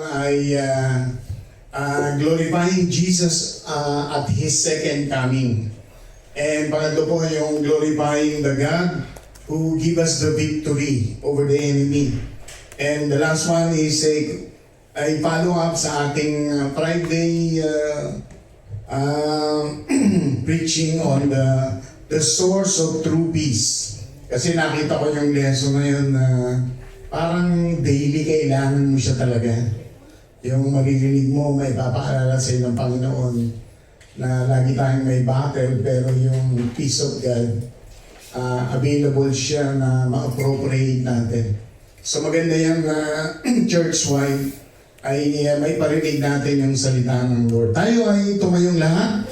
ay glorifying Jesus at His second coming. And pangatlo po yung glorifying the God who give us the victory over the enemy. And the last one is a follow-up sa ating Friday preaching on the source of true peace. Kasi nakita ko yung lesson ngayon na parang daily kailangan mo siya talaga. Yung maririnig mo, may papaalala sa ng Panginoon na lagi tayong may battle, pero yung peace of God, available siya na ma-appropriate natin. So maganda yan na church-wide ay may parinig natin yung salita ng Lord. Tayo ay tumayong lahat.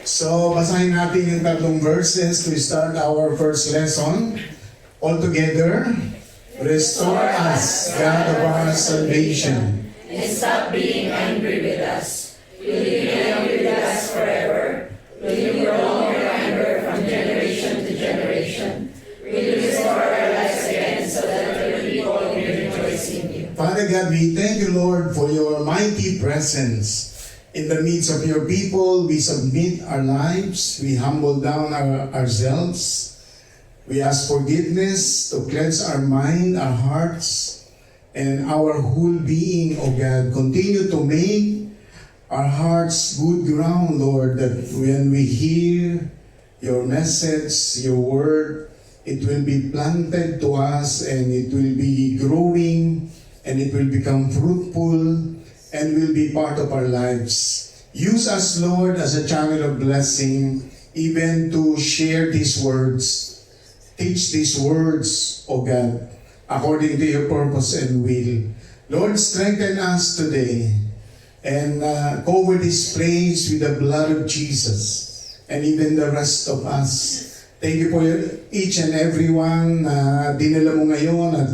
So basahin natin yung tatlong verses to start our first lesson. All together. Restore us, God of our salvation, and stop being angry with us. Will you be angry with us forever? Will you prolong your anger from generation to generation? Will you restore our lives again so that your people will rejoice in you? Father God, we thank you, Lord, for your mighty presence. In the midst of your people, we submit our lives, we humble down ourselves. We ask forgiveness to cleanse our mind, our hearts, and our whole being, O God. Continue to make our hearts good ground, Lord, that when we hear your message, your word, it will be planted to us and it will be growing and it will become fruitful and will be part of our lives. Use us, Lord, as a channel of blessing, even to share these words. Teach these words, O God, according to your purpose and will. Lord, strengthen us today and cover this place with the blood of Jesus and even the rest of us. Thank you for each and everyone na dinala mo ngayon at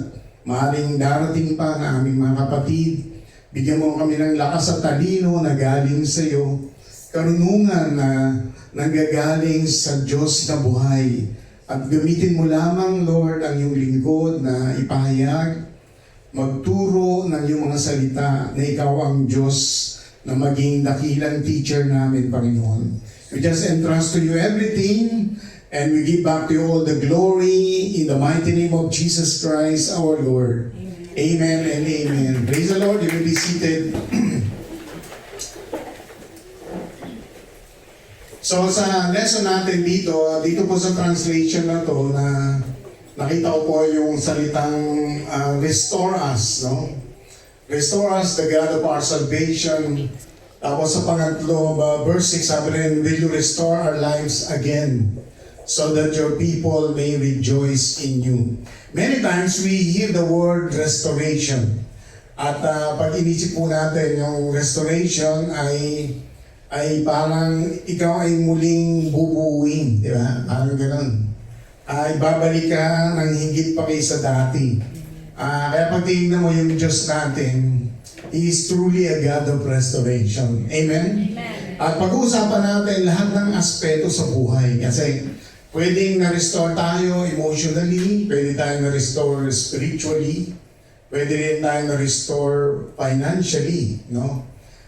maaaring darating pa na aming mga kapatid. Bigyan mo kami ng lakas at talino na galing sa iyo. Karunungan na nanggagaling sa Diyos na buhay. At gamitin mo lamang, Lord, ang iyong lingkod na ipahayag, magturo ng iyong mga salita na ikaw ang Diyos na maging dakilang teacher namin, Panginoon. We just entrust to you everything and we give back to you all the glory in the mighty name of Jesus Christ, our Lord. Amen and amen. Praise the Lord. You will be seated. So sa lesson natin dito po sa translation na to na nakita ko po yung salitang restore us, no? Restore us, the God of our salvation. Tapos sa pangatlo, verse 6, sabi rin, will you restore our lives again so that your people may rejoice in you. Many times we hear the word restoration. At pag inisip po natin yung restoration ay parang ikaw ay muling bubuuin, di ba? Parang gano'n. Ay babalik ka ng higit pa kaysa dati. Kaya pag tingnan mo yung Diyos natin, He is truly a God of restoration. Amen? Amen. At pag-uusapan natin lahat ng aspeto sa buhay. Kasi pwedeng na-restore tayo emotionally, pwede tayong na-restore spiritually, pwede rin tayong na-restore financially, no?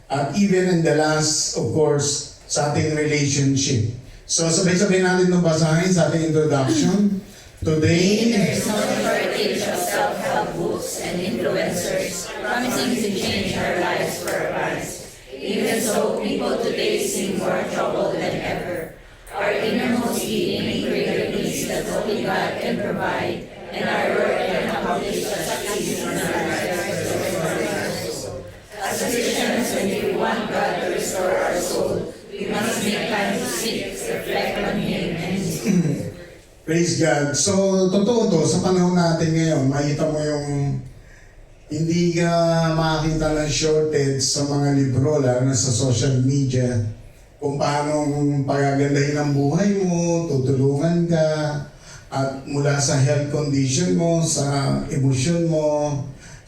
At even in the last, of course, sa ating relationship. So sabay-sabay natin itong basahin sa ating introduction. Today, There is no shortage of self-help books and influencers promising to change our lives for a price. Even so, people today seem more troubled than ever. Our innermost being greater peace that only God can provide, and our work can accomplish succeeds in our lives. As Christians, when we want God to restore our soul, we must make time to seek, reflect on Him, and praise God. So, totoo to, sa panahon natin ngayon, makita mo yung hindi ka makakita ng shortage sa mga libro, lalo na sa social media, kung paano pagagandahin ang buhay mo, tutulungan ka, at mula sa health condition mo, sa emosyon mo,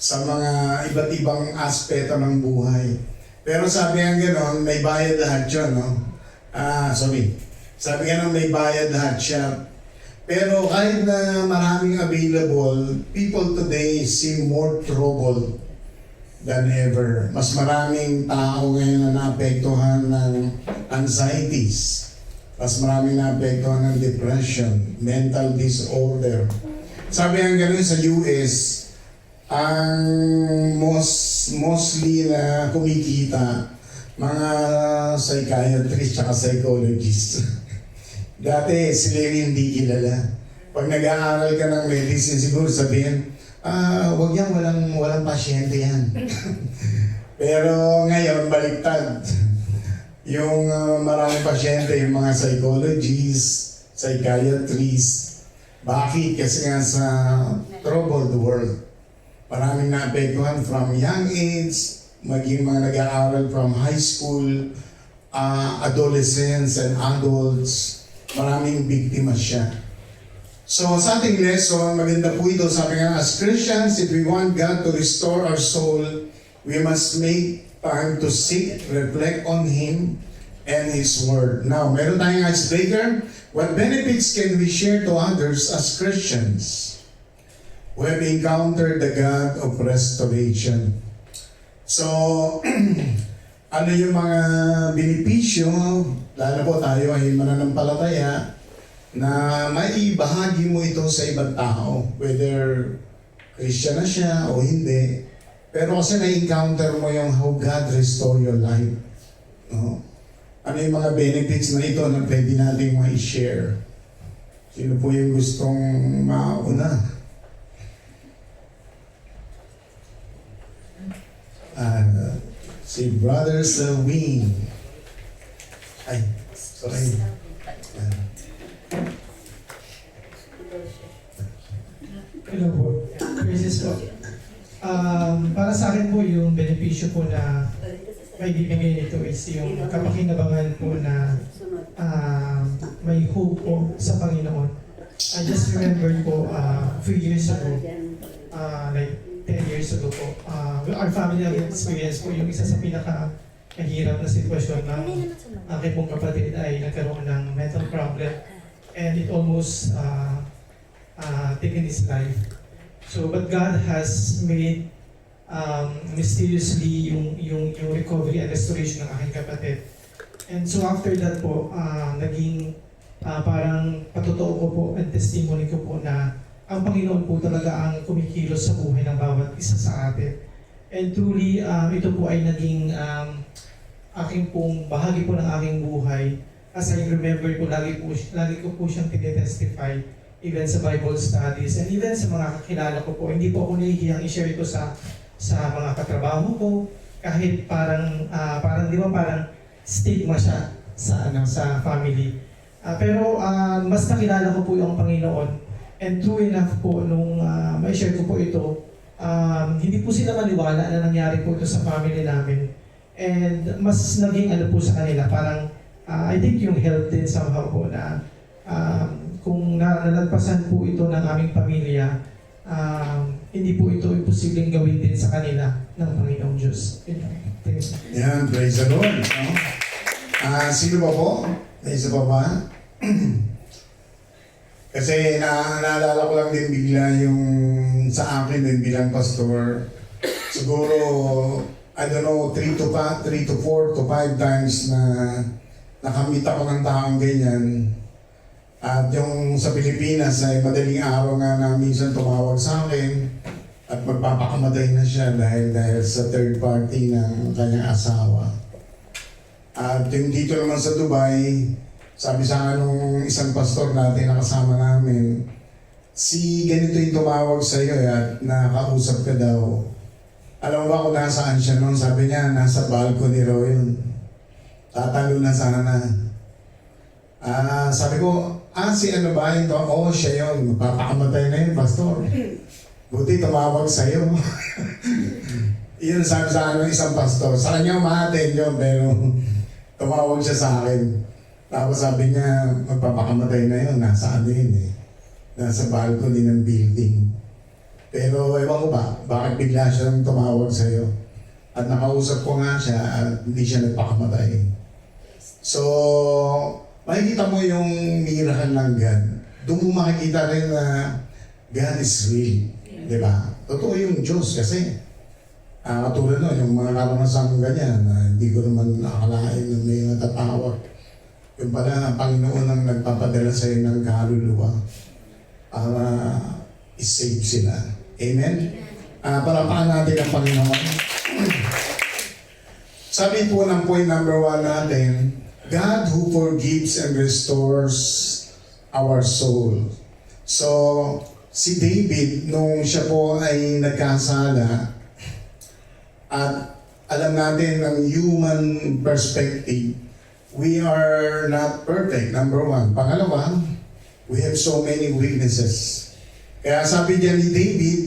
sa mga iba't ibang aspeto ng buhay. Pero sabi nga gano'n, may bayad lahat yun, no? Sabi nga may bayad lahat siya. Pero kahit na maraming available, people today seem more troubled than ever. Mas maraming tao ngayon na naapektuhan ng anxieties. Mas maraming naapektuhan ng depression, mental disorder. Sabi ang gano'n sa US, ang mostly na kumikita, mga psychiatrist at psychologist. Dati sila yung hindi kilala. Pag nag-aaral ka ng medicine, siguro sabihin, wag yan, walang pasyente yan. Pero ngayon, baliktad. Yung maraming pasyente, yung mga psychologists, psychiatrists. Bakit? Kasi nga sa troubled world. Maraming naapektuhan from young age, maging mga nag-aaral from high school, adolescents and adults. Maraming biktima siya. So sa ating lesson, maganda po ito. Sabi nga, as Christians, if we want God to restore our soul, we must make time to seek, reflect on Him and His Word. Now, meron tayong icebreaker. What benefits can we share to others as Christians who have encountered the God of restoration? So, ano yung mga benepisyo, lalo po tayo ay mananampalataya, na may bahagi mo ito sa ibang tao, whether Christian na siya o hindi. Pero kasi na-encounter mo yung how God restore your life. No? Ano yung mga benefits na ito na pwede natin ma-share? Sino po yung gustong mauna? Si Brother Wing. Ay, sorry. Hello po. Praises po. Para sa akin po, yung benepisyo po na may bibigay nito is yung kapakinabangan po na may hope po sa Panginoon. I just remember po a few years ago, like 10 years ago po, our family have experienced po yung isa sa pinaka-mahirap na sitwasyon ng aking pong kapatid ay nagkaroon ng mental problem and it almost taken his life. So, but God has made mysteriously yung recovery and restoration ng aking kapatid. And so after that po, naging parang patotoo ko po and testimony ko po na ang Panginoon po talaga ang kumikilos sa buhay ng bawat isa sa atin. And truly, ito po ay naging aking pong bahagi po ng aking buhay. As I remember po, lagi ko po siyang tinetestify even sa Bible studies and even sa mga kakilala ko po. Hindi po ako nahihiyang i-share ito sa mga katrabaho ko. Kahit parang di ba parang stigma siya sa family. Pero mas nakilala ko po yung Panginoon. And true enough po, nung ma-share ko po ito, hindi po sila maniwala na nangyari po ito sa family namin. And mas naging ano po sa kanila, parang I think yung help din somehow po na kung nalagpasan po ito ng aming pamilya, hindi po ito imposibleng gawin din sa kanila ng Panginoong Diyos. Yan, praise the Lord. No? Sino ba po? May isa pa ba? Kasi naalala ko lang din bigla yung sa akin din bilang pastor. Siguro, I don't know, 3 to 4 to 5 times na nakamit ako ng taong ganyan. At yung sa Pilipinas ay madaling araw nga na minsan tumawag sa akin at magpapakamatay na siya dahil sa third party ng kanyang asawa. At yung dito naman sa Dubai, sabi sa akin nung isang pastor natin na kasama namin, si ganito yung tumawag sa iyo at nakausap ka daw. Alam mo ba kung nasaan siya noon? Sabi niya, nasa balcony raw yun. Tatalo na sana. Sabi ko, si ano ba yun? Oo, siya yun. Magpapakamatay na yun, pastor. Buti tumawag sa iyo. Iyon sabi sa akin ng isang pastor. Sa kanya umahatin yun, pero tumawag siya sa akin. Tapos sabi niya, magpapakamatay na yun, nasa ano yun eh. Nasa balcony ng building. Pero ewan ko ba, bakit bigla siya nang tumawag sa'yo? At nakausap ko nga siya at hindi siya nagpakamatay. So, makikita mo yung miracle ng God. Doon mo makikita rin na God is real. Di ba? Totoo yung Diyos kasi Katulad nun, yung mga karanasan ganyan, hindi ko naman akalain na may natatawag. Yung pala, ang Panginoon ang nagpapadala sa iyo ng kaluluwa para isave sila. Amen? Palapakan natin ang Panginoon. Sabi po ng point number 1 natin, God who forgives and restores our soul. So, si David, nung siya po ay nagkasala, at alam natin ng human perspective, we are not perfect, number 1. Pangalawa, we have so many weaknesses. Kaya sabi niya ni David,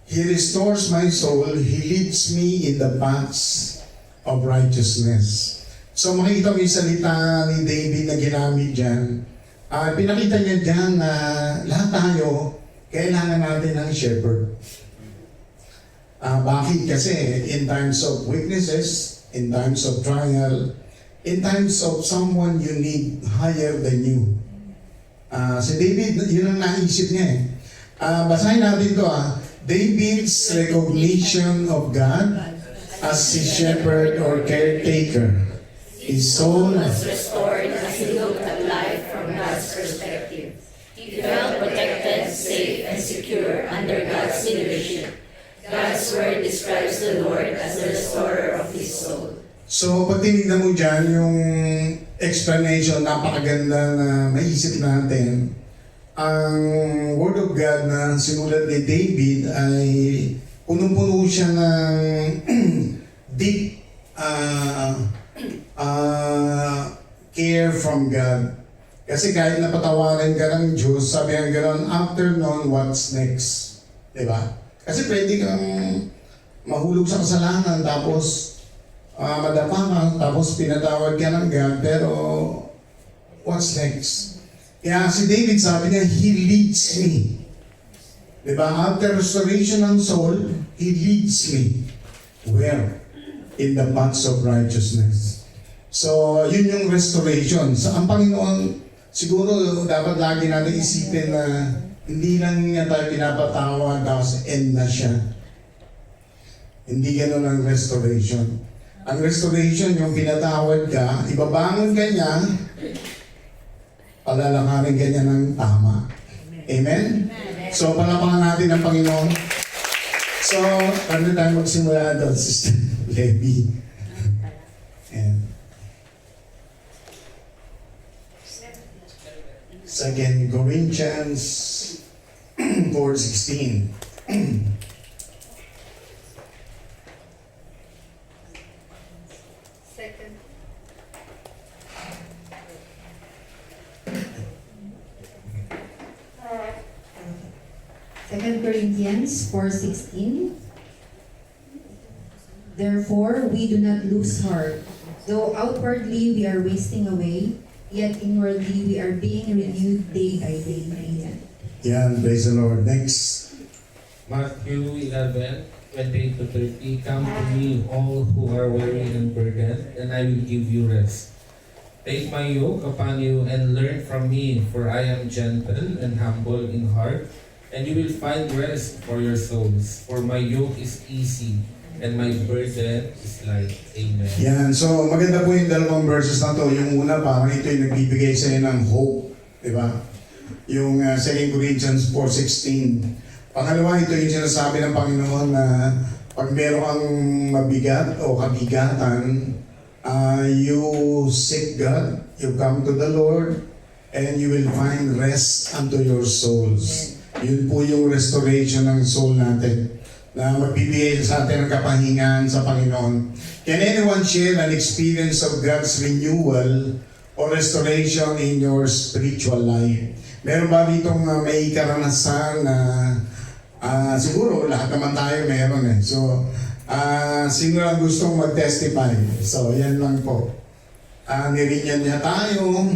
He restores my soul, He leads me in the paths of righteousness. So makikita mo yung salita ni David na ginamit dyan. Pinakita niya dyan na lahat tayo, kailangan natin ng shepherd. Bakit? Kasi in times of weaknesses, in times of trial, in times of someone you need higher than you. Si David, yun ang naisip niya eh. Basahin natin ito David's recognition of God as his shepherd or caretaker. His soul was restored as he looked at life from God's perspective. He felt protected, safe, and secure under God's leadership. God's word describes the Lord as the restorer of his soul. So, pag tinignan mo dyan, yung explanation, napakaganda na maisip natin. Ang Word of God na sinulat ni David ay punong-puno siya ng deep care from God. Kasi kahit napatawarin ka ng Diyos, sabi ang gano'n, after nun, what's next? Diba? Kasi pwede kang mahulog sa kasalanan, tapos madapa ka, tapos pinatawad ka ng God, pero what's next? Kaya si David sabi niya, He leads me. Diba? After restoration ng soul, He leads me. Where? In the paths of righteousness. So, yun yung restoration. So, ang Panginoon, siguro dapat lagi natin isipin na hindi lang niya tayo pinapatawad tapos end na siya. Hindi ganun ang restoration. Ang restoration, yung pinatawad ka, ibabangon ka niya, palalakarin ka niya ng tama. Amen? So, palapakan natin ang Panginoon. So, ano tayo magsimula doon, Sister Levi? And 2 Corinthians 4:16. Second Corinthians 4:16. Therefore, we do not lose heart. Though outwardly we are wasting away, yet inwardly we are being renewed day by day. Amen. Yan, praise the Lord. Next. Matthew 11:28-30. Come to me, all who are weary and burdened, and I will give you rest. Take my yoke upon you and learn from me, for I am gentle and humble in heart, and you will find rest for your souls. For my yoke is easy, and my burden is light. Amen. Yan, so maganda po yung dalawang verses na to. Yung una, parang ito yung nagbibigay sa'yo ng hope. Diba? Yung 2 Corinthians 4:16. Pangalawa, ito yung sinasabi ng Panginoon na pag meron kang mabigat o kabigatan, you seek God, you come to the Lord, and you will find rest unto your souls. Yun po yung restoration ng soul natin na magbibigay sa atin ng kapahingan sa Panginoon. Can anyone share an experience of God's renewal or restoration in your spiritual life? Meron ba ditong may karanasan na siguro lahat naman tayo meron eh. So, sino lang gustong mag-testify? So, yan lang po. Nirinyan niya tayo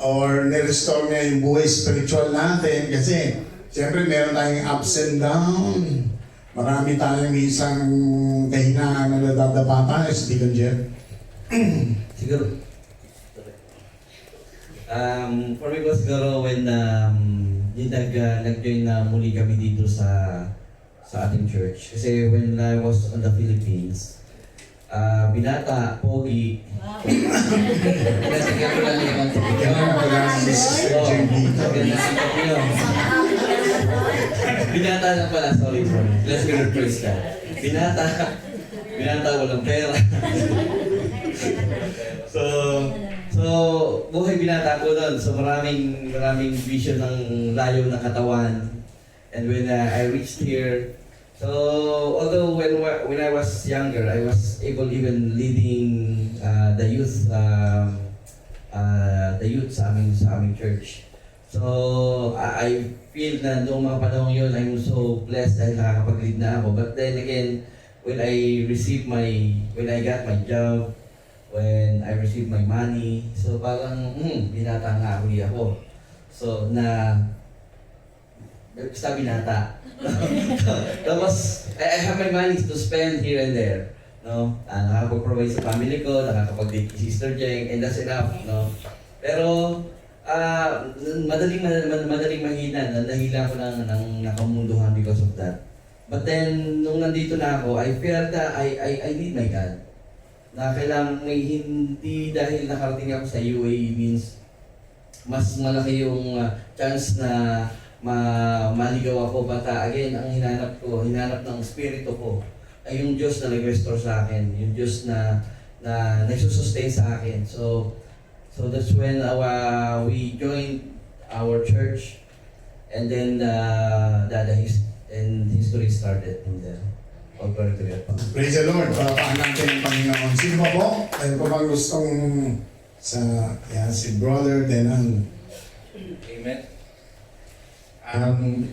or nirestore niya yung buhay spiritual natin kasi siyempre meron tayong ups and down. Marami tayong isang kahinaan na nadadapa tayo sa Deacon Jeff. Siguro. For me ko siguro when yung nag-join na muli kami dito sa sa ating church. Kasi when I was on the Philippines, binata, pogi. Kasi kaya ko lang naman sa video. Wala si Sister Jen dito. Binata lang pala, sorry. Let's go rephrase that. Binata, walang pera. So, buhay binata ko doon. So, maraming vision ng layo ng katawan. And when I reached here, so although when I was younger, I was able even leading the youth sa aming church. So, I feel na noong mga panahon yun, I'm so blessed dahil nakakapag-lead na ako. But then again, when I got my job, when I received my money, so parang, binata nga uli ako. So, basta binata. Tapos, I have my money to spend here and there. No? Nakakapag-provide sa family ko, nakakapag-date kay Sister Jeng, and that's enough. No? Pero, madaling mahina, nahila ko ng nakamunduhan because of that. But then, nung nandito na ako, I felt that I need my God. Na kailangan may hindi dahil nakarating ako sa UAE means mas malaki yung chance na maligaw ako. But again, ang hinanap ng spirito ko ay yung Diyos na nag-restore sa akin, yung Diyos na nagsusustain sa akin. So that's when we joined our church, and then history started from there. All glory to God. Praise the Lord. Palakpakan natin ang Panginoon. Sino pa po? Ayun pa bang gustong si Brother Denan? Amen.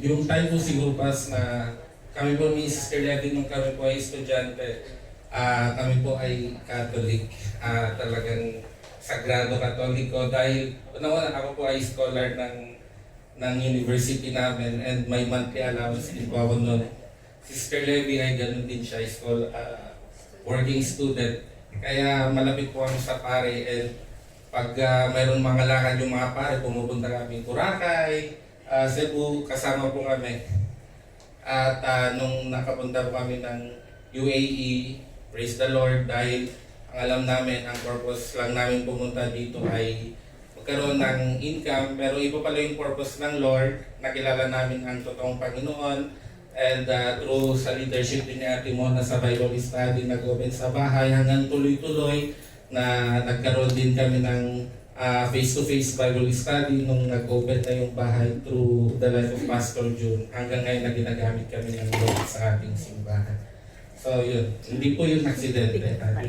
Yung time po siguro pas na kami po ni Sister Levy nung kami po ay estudyante, kami po ay Catholic, talagang Sagrado Katoliko dahil una-una ako po ay scholar ng university namin and may monthly allowance din po ako noon. Sister Levy ay ganun din siya, working student. Kaya malapit po kami sa pare and pag mayroon mga lakad yung mga pare, pumupunta kami Boracay, Cebu, kasama po kami. At nung nakapunta po kami ng UAE, praise the Lord, dahil ang alam namin, ang purpose lang namin pumunta dito ay magkaroon ng income, pero iba pala yung purpose ng Lord, nakilala namin ang totoong Panginoon. And through sa leadership din ni Ate Mona sa Bible study, nag-open sa bahay hanggang tuloy-tuloy na nagkaroon din kami ng face-to-face Bible study nung nag-open na yung bahay through the life of Pastor June. Hanggang ngayon na ginagamit kami ng Lord sa ating simbahan. So yun, hindi po yung aksidente.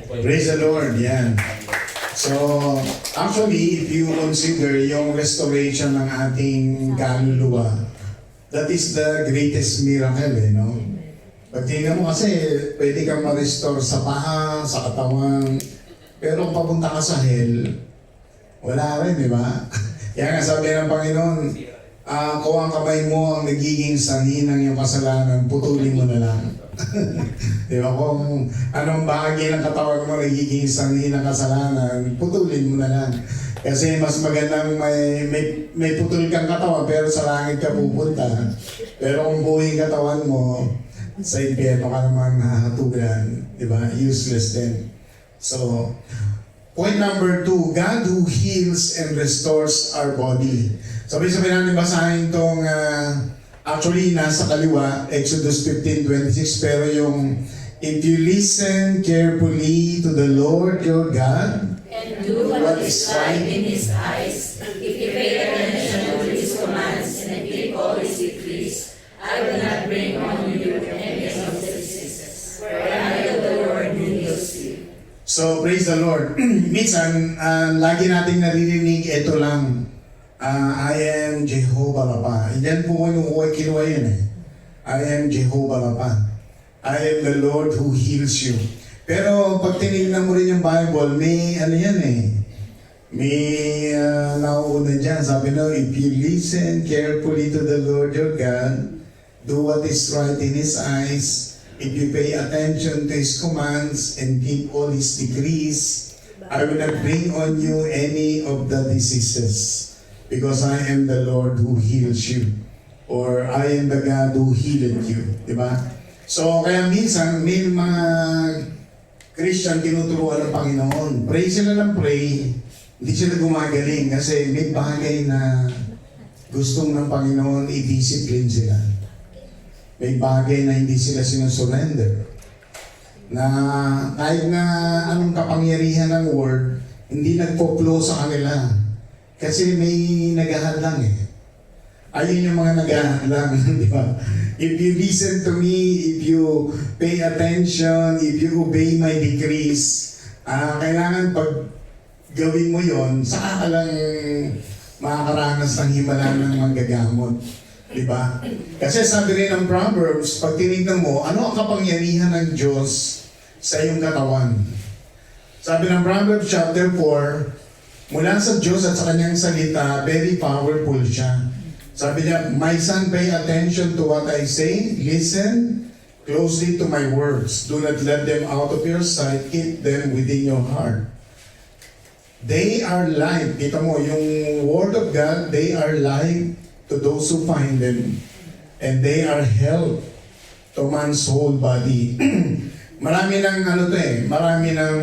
Praise the Lord, yan. So, actually, if you consider yung restoration ng ating kaluluwa, that is the greatest miracle, no? Pag tingnan mo kasi, pwede kang ma-restore sa paa, sa katawan, pero kung papunta ka sa hell, wala rin, di ba? Kaya nga sabi ng Panginoon, kung ang kamay mo ang nagiging sanhi ng iyong kasalanan, putulin mo na lang. Di ba? Kung anong bahagi ng katawan mo nagiging sanhi ng kasalanan, putulin mo na lang. Kasi mas magandang may putol kang katawan pero sa langit ka pupunta. Pero kung buhay katawan mo, sa impyerno ka naman hahatugan. Di ba? Useless din. So, point number 2, God who heals and restores our body. Sabi natin basahin itong, actually nasa kaliwa, Exodus 15:26, pero yung, if you listen carefully to the Lord your God, and do what is right in His eyes, if you pay attention to His commands and keep all His decrees, I will not bring on you any of the diseases, for I am the Lord who heals you. So, praise the Lord. Minsan, lagi nating naririnig, ito lang, I am Jehovah Rapha. Yan po kinuha yun eh. I am Jehovah Rapha. I am the Lord who heals you. Pero pag tinignan mo rin yung Bible, may ano yan eh. May nauuna dyan. Sabi no, if you listen carefully to the Lord your God, do what is right in His eyes, if you pay attention to His commands and keep all His decrees, I will not bring on you any of the diseases, because I am the Lord who heals you. Or I am the God who healed you. Diba? So, kaya minsan, may mga Christian tinuturuan ng Panginoon. Pray sila ng pray, hindi sila gumagaling kasi may bagay na gustong ng Panginoon i-discipline sila. May bagay na hindi sila sinusurrender. Na kahit na anong kapangyarihan ng word, hindi nagpo-flow sa kanila. Kasi may naghahadlang eh. Ayun yung mga naghahadlang, di ba? If you listen to me, if you pay attention, if you obey my decrees, kailangan pag gawin mo yon, saka ka lang makakaranas ng himala ng manggagamot. Di ba? Kasi sabi rin ng Proverbs, pag tinignan mo, ano ang kapangyarihan ng Diyos sa iyong katawan? Sabi ng Proverbs chapter 4, mula sa Diyos at sa kanyang salita, very powerful siya. Sabi niya, my son, pay attention to what I say. Listen closely to my words. Do not let them out of your sight. Keep them within your heart. They are life. Kita mo, yung word of God, they are life to those who find them. And they are health to man's whole body. Marami ng marami ng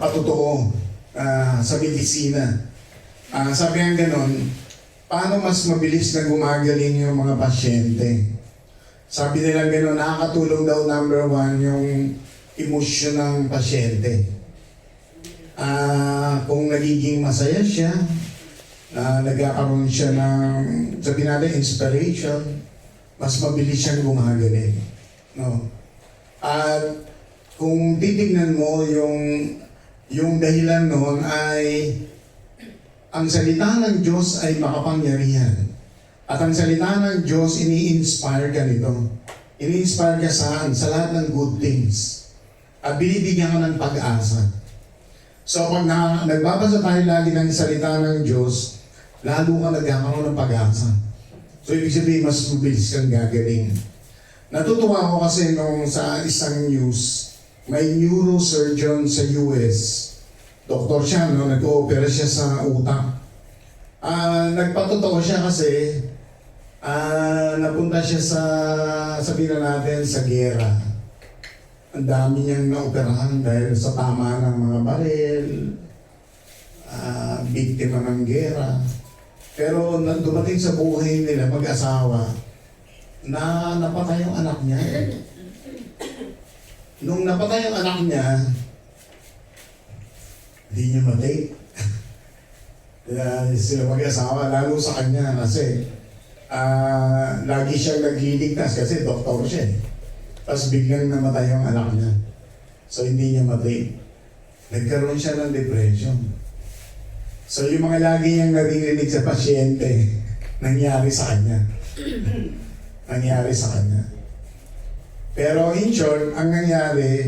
patutuo sa medisina. Sabi nga ganon, paano mas mabilis na gumagaling yung mga pasyente? Sabi nila ganon, nakakatulong daw number 1 yung emosyon ng pasyente. Kung nagiging masaya siya, nagkakaroon siya ng, sabi natin, inspiration, mas mabilis siyang gumagaling. No? At kung titignan mo yung dahilan noon ay ang salita ng Diyos ay makapangyarihan. At ang salita ng Diyos, ini-inspire ka nito. Ini-inspire ka saan? Sa lahat ng good things. At binibigyan ka ng pag-asa. So pag nagbabasa tayo lagi ng salita ng Diyos, lalo ka nagkakaroon ng pag-asa. So ibig sabihin, mas mabilis kang gagaling. Natutuwa ako kasi nung sa isang news, may neurosurgeon sa US. Doktor siya, no? Nag-o-opera siya sa utak. Nagpatotoo siya kasi napunta siya sa, sabihin na natin, sa gera. Ang dami niyang naoperahan dahil sa tama ng mga baril, biktima ng gera. Pero dumating sa buhay nila, mag-asawa, na napatay yung anak niya. Nung napatay yung anak niya, hindi niya matake. Sila mag-asawa, lalo sa kanya kasi lagi siyang nagliligtas kasi doktor siya. Tapos biglang namatay yung anak niya. So hindi niya matake. Nagkaroon siya ng depression. So yung mga lagi niyang naririnig sa pasyente, nangyari sa kanya. Nangyari sa kanya. Pero in short, ang nangyari,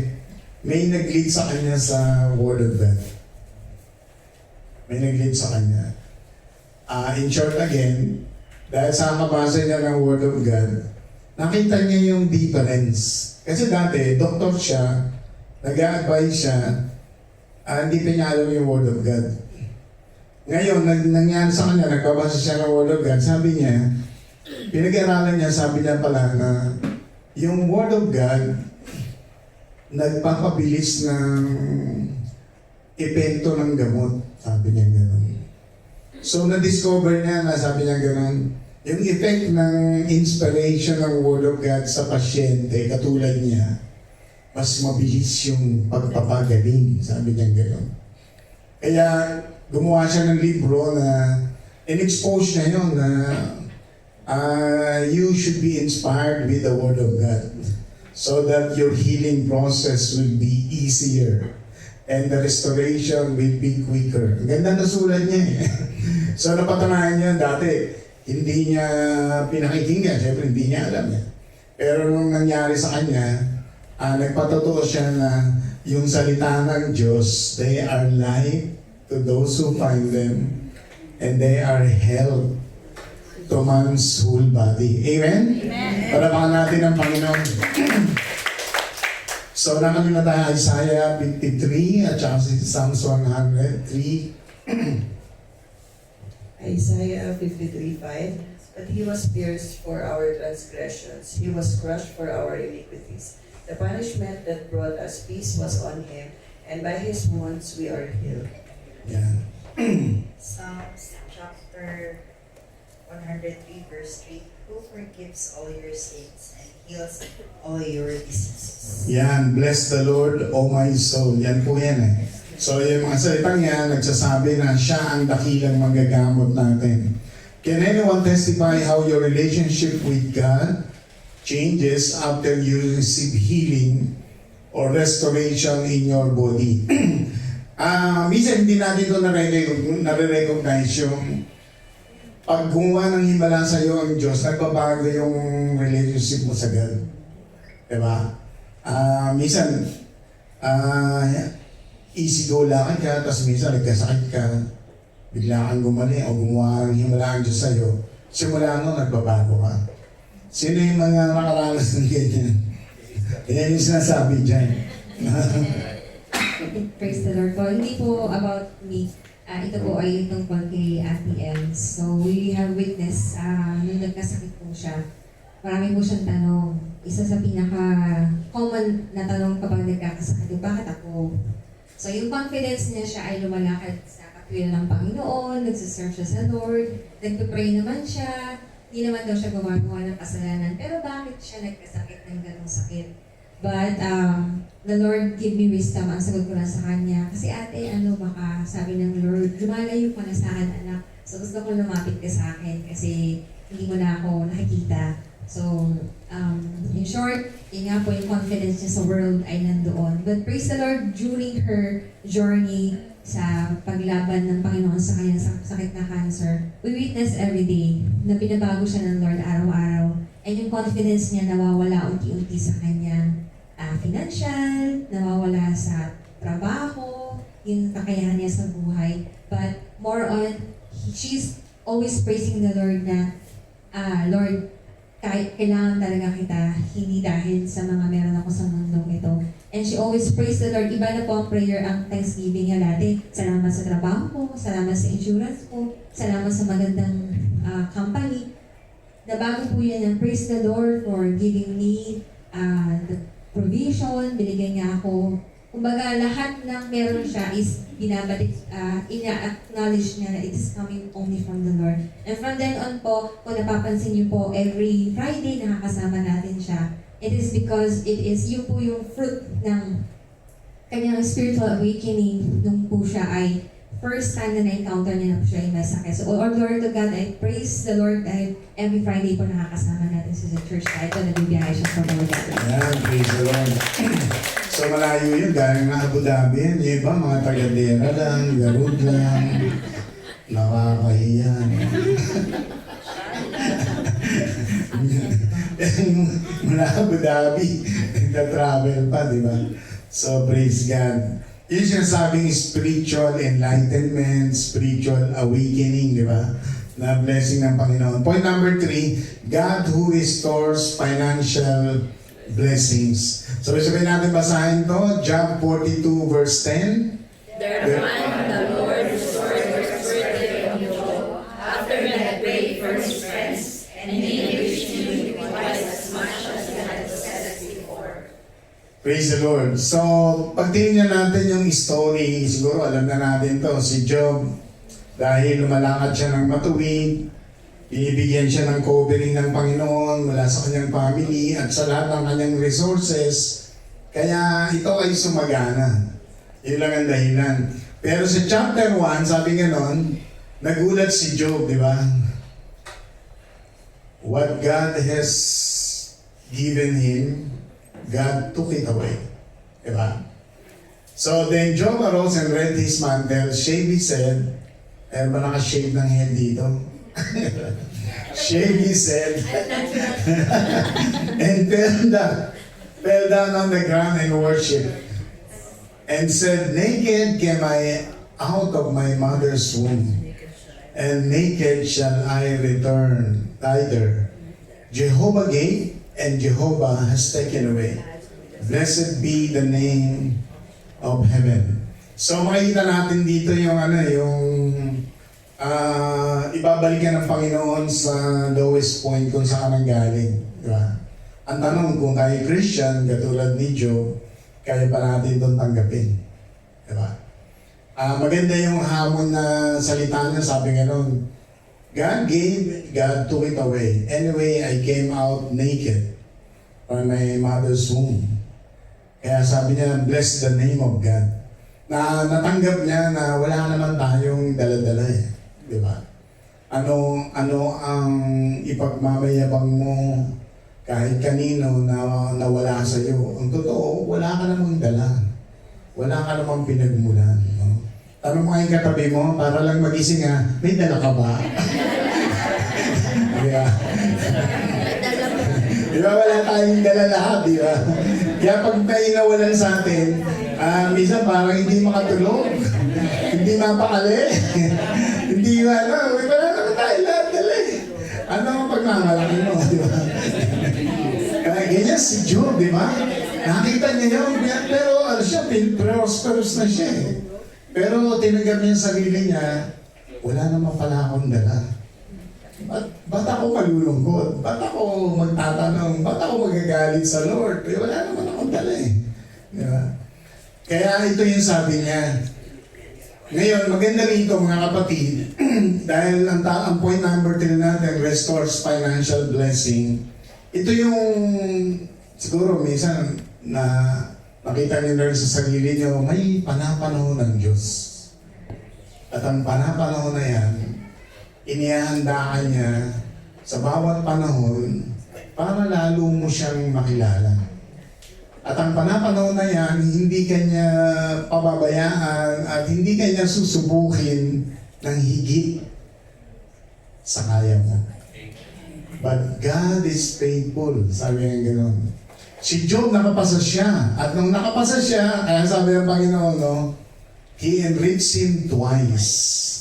may nag-lead sa kanya sa Word of God. May nag-lead sa kanya. In short again, dahil sa kabasa niya ng Word of God, nakita niya yung difference. Kasi dati, doktor siya, nag-a-advise siya, hindi pa niya alam yung Word of God. Ngayon, nangyari sa kanya, nagbabasa siya ng Word of God, sabi niya, pinag-aralan niya, sabi niya pala na yung Word of God, nagpapabilis ng epekto ng gamot. Sabi niya gano'n. So, na-discover niya na sabi niya gano'n, yung effect ng inspiration ng Word of God sa pasyente, katulad niya, mas mabilis yung pagpapagaling. Sabi niya gano'n. Kaya, gumawa siya ng libro na in-expose niya yun na you should be inspired with the Word of God so that your healing process will be easier and the restoration will be quicker. Ang ganda na sulat niya eh. So napatunayan niya dati, hindi niya pinakikinggan, syempre hindi niya alam eh. Pero nung nangyari sa kanya, nagpatotoo siya na yung salita ng Diyos, they are life to those who find them, and they are health to man's whole body. Amen? Amen. Palapakan natin ang Panginoon. So, nakamit na tayo Isaiah 53 at saka si Psalms 103. Isaiah 53:5. But he was pierced for our transgressions, he was crushed for our iniquities. The punishment that brought us peace was on him, and by his wounds we are healed. Yan. Psalms chapter 103 verse 3. Who forgives all your sins and heals all your diseases? Yan, bless the Lord, O my soul. Yan po yan eh. So yung mga salitang yan, nagsasabi na siya ang dakilang magagamot natin. Can anyone testify how your relationship with God changes after you receive healing or restoration in your body? Minsan hindi natin ito nare-recognize yung pag gumawa ng himala sa iyo ang Diyos, nagbabago yung relationship mo sa God. Diba? Minsan, easy go lakad ka, tapos minsan nagkasakit ka, bigla kang gumaling o gumawa ng himala ang Diyos sa iyo, simula nun, nagbabago ka. Sino yung mga nakaranas ng ganyan? Yan yung sinasabi dyan. Praise the Lord po. Hindi po about me. Ito po ay tungkol kay Ate Ems. So we have witnessed, nung nagkasakit po siya, marami po siyang tanong. Isa sa pinaka-common na tanong kapag nagkakasakit, bakit ako? So yung confidence niya siya ay lumalakad sa katwiran ng Panginoon, nagsiserve siya sa Lord, nagpipray naman siya, hindi naman daw siya gumagawa ng kasalanan. Pero bakit siya nagkasakit ng ganong sakit? But the Lord give me wisdom. Ang sagot ko na sa kanya. Kasi ate, baka sabi ng Lord, lumalayo ka na sa akin, anak. So gusto ko lumapit ka sa akin kasi hindi mo na ako nakikita. So, in short, yun nga po yung confidence niya sa world ay nandoon. But praise the Lord, during her journey sa paglaban ng Panginoon sa kanyang sakit na cancer, we witness every day na binabago siya ng Lord araw-araw. And yung confidence niya nawawala unti-unti sa kanyang financial, nawawala sa trabaho, yung kakayahan niya sa buhay. But more on, she's always praising the Lord na, Lord, kailangan talaga kita, hindi dahil sa mga meron ako sa mundong ito. And she always praise the Lord. Iba na po ang prayer, ang thanksgiving niya dati. Salamat sa trabaho ko, salamat sa insurance ko, salamat sa magandang company. Nabago po yan ang praise the Lord for giving me the provision, binigyan niya ako. Kumbaga, lahat ng meron siya is binabalik, ina-acknowledge niya na it is coming only from the Lord. And from then on po, kung napapansin niyo po, every Friday nakakasama natin siya. It is because it is yun po yung fruit ng kanyang spiritual awakening nung po siya ay first time na na-encounter niya na po siya yung may sakit. So, all glory to God. I praise the Lord dahil every Friday po nakakasama natin sa church kahit ito nagbibiyahe siya from Manila. Yan, praise the Lord. So malayo yun, galing na Abu Dhabi. Yung iba, mga taga-Dera lang, Garud lang. Nakakahiya. Mula Abu Dhabi, nagta-travel pa, di ba? So praise God. Yung sinasabing spiritual enlightenment, spiritual awakening, di ba? Na blessing ng Panginoon. Point number 3, God who restores financial blessings. So sabihin natin basahin to, Job 42 verse 10. Thereupon the Lord restored the spirit of Job, after he had prayed for his friends, and he enriched him twice as much as he had possessed before. Praise the Lord. So, pag tingnan natin yung story, siguro alam na natin to, si Job, dahil lumalakad siya ng matuwid, binibigyan siya ng covering ng Panginoon mula sa kanyang family at sa lahat ng kanyang resources, kaya ito ay sumagana. Yun lang ang dahilan. Pero sa chapter 1, sabi ganon, nagulat si Job, di ba? What God has given him, God took it away. Diba? So then Job arose and rent his mantle, shaved his head. Meron ba naka-shave ng head dito? Shave his head. And fell down on the ground and worshiped. And said, naked came I out of my mother's womb, and naked shall I return thither. Jehovah gave, and Jehovah has taken away. Blessed be the name of heaven. So makikita natin dito yung ibabalik ka ng Panginoon sa lowest point kung saan ang galing. Di ba? Ang tanong kung tayo Christian, katulad ni Job, kaya pa natin itong tanggapin. Di ba? Maganda yung hamon na salita niya, sabi nga nun, God gave, God took it away. Anyway, I came out naked from my mother's womb. Kaya sabi niya, bless the name of God. Na natanggap niya na wala naman tayong dala-dala eh. Di ba? Ano ang ipagmamayabang mo kahit kanino na wala sa iyo? Ang totoo, wala ka namang dala. Wala ka namang pinagmulan. No? Tanong mo yung katabi mo, para lang magising ha, may dala ka ba? Diba? Diba wala tayong dala lahat, di ba? Kaya pag tayo nawalan sa atin, minsan parang hindi makatulog, hindi mapakali, hindi wala naman tayo lahat dala eh. Ano ang pagmamalaki mo, di ba? Kaya ganyan si Job, di ba? Nakita niya yun, pero ano siya, prosperous na siya eh. Pero tinanggap niya yung sarili niya, wala naman pala akong dala. Ba't ako malulungkot? Ba't ako magtatanong? Ba't ako magagalit sa Lord? Eh, wala naman akong dala eh. Diba? Kaya ito yung sabi niya. Ngayon, maganda rito mga kapatid, dahil ang point number 3 natin, restores financial blessing. Ito yung, siguro minsan, na makita niyo na rin sa sarili niyo, may panapanahon ng Diyos. At ang panapanahon na yan, inihahandaan niya sa bawat panahon para lalo mo siyang makilala. At ang panapanahon na yan, hindi kanya pababayaan at hindi kanya susubukin ng higit sa kaya mo. But God is faithful, sabi nga gano'n. Si Job nakapasa siya. At nung nakapasa siya, kaya sabi ng Panginoon, no, He enriched him twice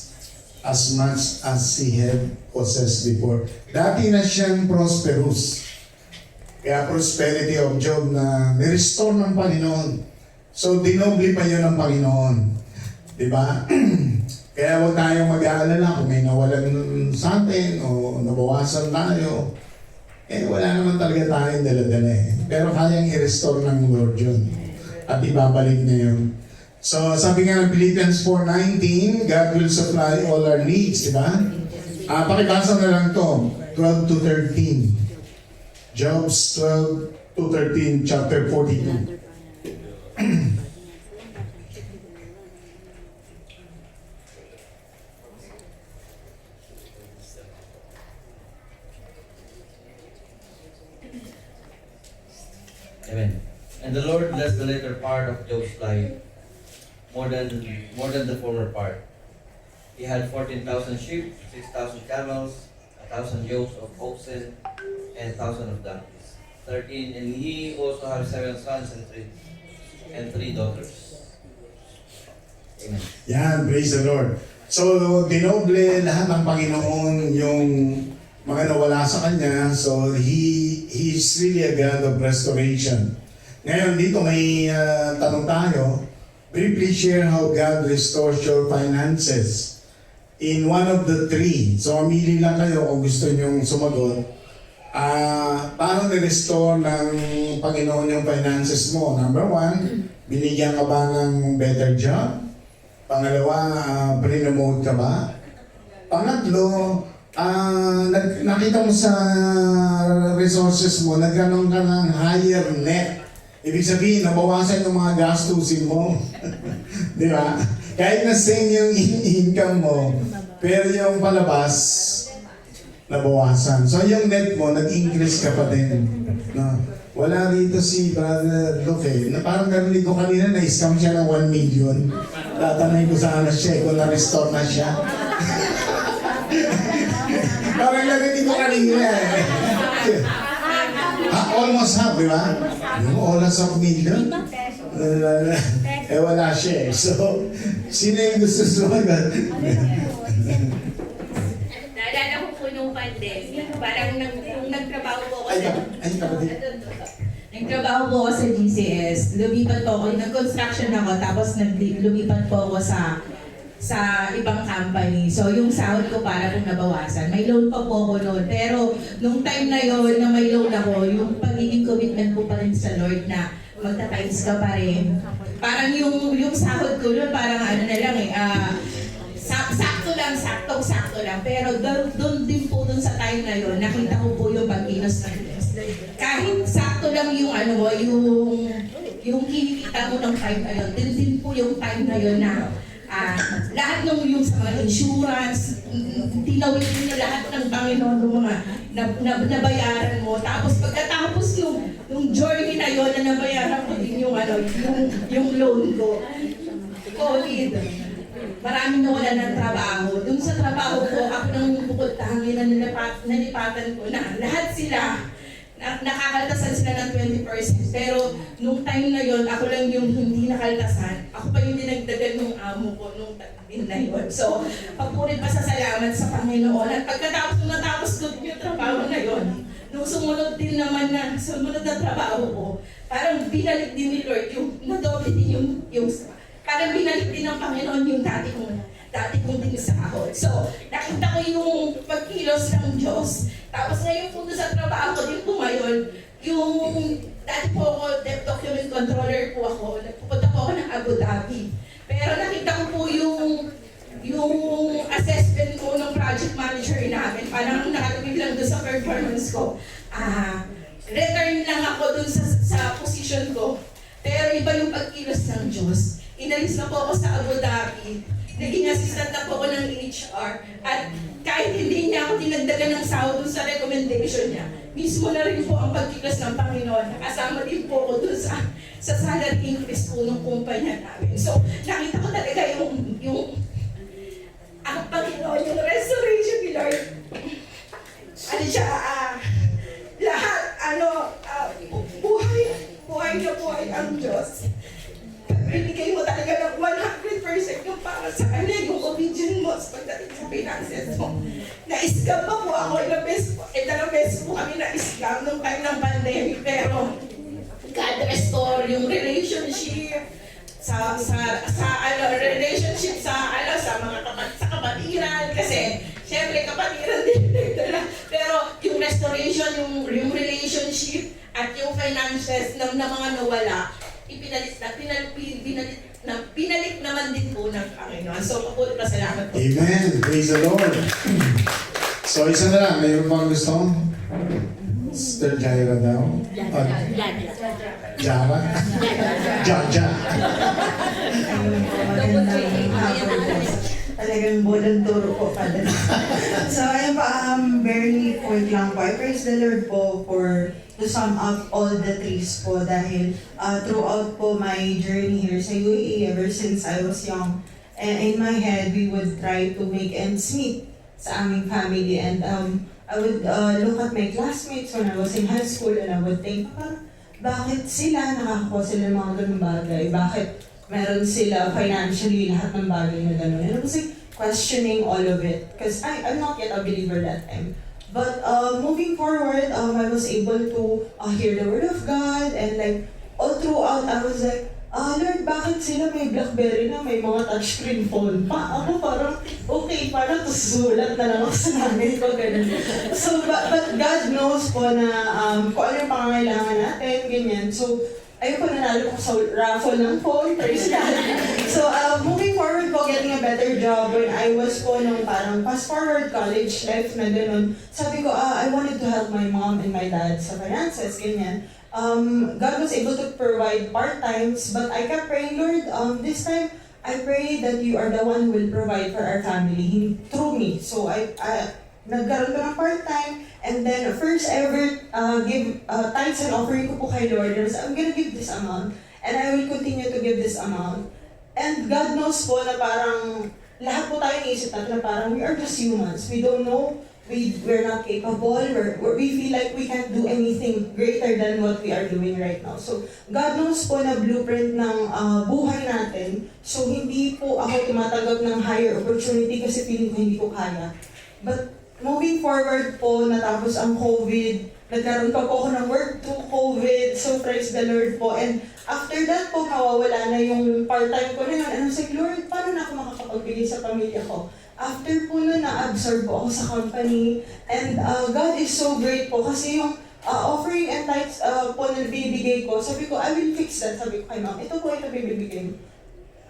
as much as he had possessed before. Dati na siyang prosperous. Kaya prosperity of Job na nirestore ng Panginoon. So, dinobli pa yun ng Panginoon. Diba? Kaya huwag tayong mag-aalala kung may nawalan sa atin o nabawasan tayo. Eh, wala naman talaga tayong dala-dala eh. Pero kayang i-restore ng Lord yun. At ibabalik niya yun. So, sabi nga ng Philippians 4:19, God will supply all our needs, diba? Pakibasa na lang to, 12 to 13. Jobs 12 to 13, chapter 42. Amen. And the Lord blessed the later part of Job's life more than the former part. He had 14,000 sheep, 6,000 camels, 1,000 yokes of oxen, and 1,000 of donkeys. 13, and he also had 7 sons and 3 daughters. Amen. Yan, praise the Lord. So, dinoble lahat ng Panginoon yung mga nawala sa Kanya. So, He is really a God of restoration. Ngayon, dito may tanong tayo. Briefly share how God restores your finances in one of the 3. So, mamili lang kayo kung gusto nyong sumagot. Paano ni-restore ng Panginoon yung finances mo? Number 1, binigyan ka ba ng better job? Pangalawa, pre-promote ka ba? Pangatlo, nakita mo sa resources mo, nagkaroon ka ng higher net. Ibig sabihin, nabawasan yung mga gastusin mo. Di ba? Kahit na same yung income mo, pero yung palabas, nabawasan. So yung net mo, nag-increase ka pa din. No? Wala rito si Brother Luke. Na parang narinig ko kanina, na-scam siya ng 1 million. Tatanay ko sana siya kung na-restore na siya. Parang narinig ko kanina almost half, di ba? Yung almost half million. Wala siya eh. So, sino yung gusto sumagot? Naalala ko po nung pandemic, parang nung nagtrabaho po ako nagtrabaho po ako sa GCS, lumipat po ako, nag-construction ako, tapos lumipat po ako sa sa ibang company. So yung sahod ko para pong nabawasan. May loan pa po ako noon. Pero nung time na yon na may loan ako, yung pagiging commitment ko pa rin sa Lord na magta-times ka pa rin. Parang yung sahod ko noon parang ano na lang saktong-sakto lang. Pero doon din po dun sa time na yon, nakita ko po yung pagkilos ng Diyos. Kahit sakto lang yung yung kinikita mo ng time na yun, din po yung time na yun na lahat ng yung sa mga insurance, tinawid mo lahat ng Panginoon ng mga nabayaran mo. Tapos pagkatapos yung journey na yun na nabayaran mo din yung loan ko. COVID. Maraming nawalan ng trabaho. Doon sa trabaho ko, ako nang bukod tangin na nalipatan ko na lahat sila nakakaltasan sila ng 20%. Pero nung time na yon, ako lang yung hindi nakaltasan. Ako pa yung dinagdagan ng amo ko nung time na yon. So, pagpulit pa sa salamat sa Panginoon. At pagkatapos natapos ko yung trabaho na yon, nung sumunod din naman na sumunod na trabaho ko, parang binalik din ni Lord yung nadoble din yung parang binalik din ng Panginoon yung dati kong din sahod. So, nakita ko yung pagkilos ng Diyos. Tapos ngayon po sa trabaho ko din po ngayon, yung dati po ako, document controller po ako, nagpupunta po ako ng Abu Dhabi. Pero nakita ko po yung assessment ko ng project manager namin, parang nakalagay lang doon sa performance ko. Return lang ako doon sa position ko. Pero iba yung pagkilos ng Diyos. Inalis na po ako sa Abu Dhabi. Naging assistant na po ako ng HR. At kahit hindi niya ako dinagdagan ng sahod dun sa recommendation niya, mismo na rin po ang pagkilos ng Panginoon. Nakasama din po ako dun sa salary increase po ng kumpanya namin. So, nakita ko talaga ang Panginoon, yung restoration ni Lord. Ano siya, lahat, buhay na buhay ang Diyos. Binigay mo talaga ng 100% yung para sa kanya, yung obedience mo sa pagdating sa finances mo. Na-scam pa po ako, ilang beses po kami na-scam nung time ng pandemic, pero God restore yung relationship sa mga kapatiran, kasi syempre kapatiran din nagdala, pero yung restoration, yung relationship at yung finances ng mga nawala, pinalik naman din po ng Panginoon. So, mabuti pa salamat po. Amen. Praise the Lord. So, isa na lang. Mayroon pang gusto? Sister Jaira daw? Jara? Jaja. Talagang bolang turo po pala. So ayun pa, barely quick lang po. I praise the Lord po to sum up all the trees po dahil throughout po my journey here sa UAE ever since I was young, in my head we would try to make ends meet sa aming family, and I would look at my classmates when I was in high school and I would think, bakit sila nakakakuha sila ng mga ganung bagay? Bakit meron sila financially lahat ng bagay na gano'n? And I was like questioning all of it because I'm not yet a believer that time. But moving forward, I was able to hear the word of God, and like all throughout I was like, Lord, bakit sila may BlackBerry na may mga touchscreen phone pa? Ako parang, okay, parang susulat na lang ako sa namin ko, ganun. So, but God knows po na kung ano yung pangangailangan natin, ganyan. So, ayun po, nanalo ko sa raffle ng phone, praise God. So, moving forward po, getting a better job, when I was po nung parang fast forward college life na gano'n, sabi ko, I wanted to help my mom and my dad sa finances, ganyan. God was able to provide part-times, but I kept praying, Lord, this time, I pray that you are the one who will provide for our family through me. So, nagkaroon ko ng part-time, and then first ever give tithes and offering ko po kay Lord. I'm gonna give this amount, and I will continue to give this amount. And God knows po na parang lahat po tayo naisip natin na parang we are just humans. We don't know, we're not capable, we feel like we can't do anything greater than what we are doing right now. So, God knows po na blueprint ng buhay natin. So, hindi po ako tumatanggap ng higher opportunity kasi feeling ko hindi ko kaya. But moving forward po, natapos ang COVID, nagkaroon pa po ako ng work through COVID. So praise the Lord po. And after that po, mawawala na yung part-time ko na yun. And I was like, Lord, paano na ako makakapagbigay sa pamilya ko? After po nun, na-absorb po ako sa company. And God is so great po kasi yung offering and tithes po na bibigay ko, sabi ko, I will fix that. Sabi ko kay ma'am, ito bibigay.